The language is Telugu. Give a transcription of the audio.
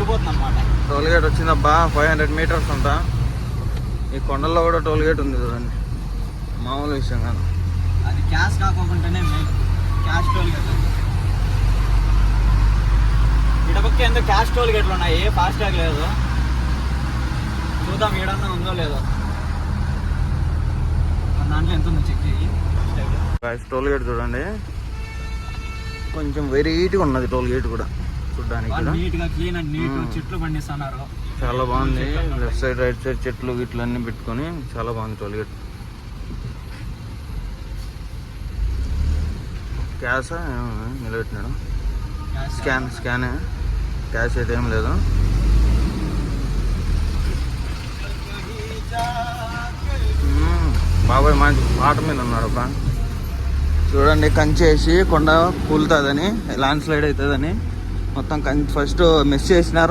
వెళ్ళిపోతుంది అనమాట. టోల్ గేట్ వచ్చిందబ్బా, 500 మీటర్స్ అంతా. ఈ కొండల్లో కూడా టోల్ గేట్ ఉంది చూడండి, మామూలు విషయం కాదు. అది క్యాష్ కాకుండానే క్యాష్ టోల్ గేట్. ఇటపక్క ఎందుకు క్యాష్ టోల్ గేట్లు ఉన్నాయి, ఫాస్ట్ ట్యాగ్ లేదు. చూద్దాం ఏడన్నా ఉందో లేదో. దాంట్లో ఎంత ఉందో చెక్ చేయి. టోల్ గేట్ చూడండి, కొంచెం వెరైటీగా ఉన్నది టోల్ గేట్ కూడా చూడడానికి. నీట్ గా క్లీన్ అండ్ నీట్ చెట్లు పండిస్తున్నారు, చాలా బాగుంది. లెఫ్ట్ సైడ్ రైట్ సైడ్ చెట్లు గిట్లు అన్ని పెట్టుకొని చాలా బాగుంది టోల్ గేట్. క్యాష్ నిలబెట్టినాడు, స్కానే, క్యాష్ అయితే ఏం లేదు. బాబాయ్ మంచి పాట మీద ఉన్నాడు అబ్బా. చూడండి, కంచేసి కొండ కూలుతుందని, ల్యాండ్ స్లైడ్ అవుతుందని మొత్తం ఫస్ట్ మెస్ చేసినారు.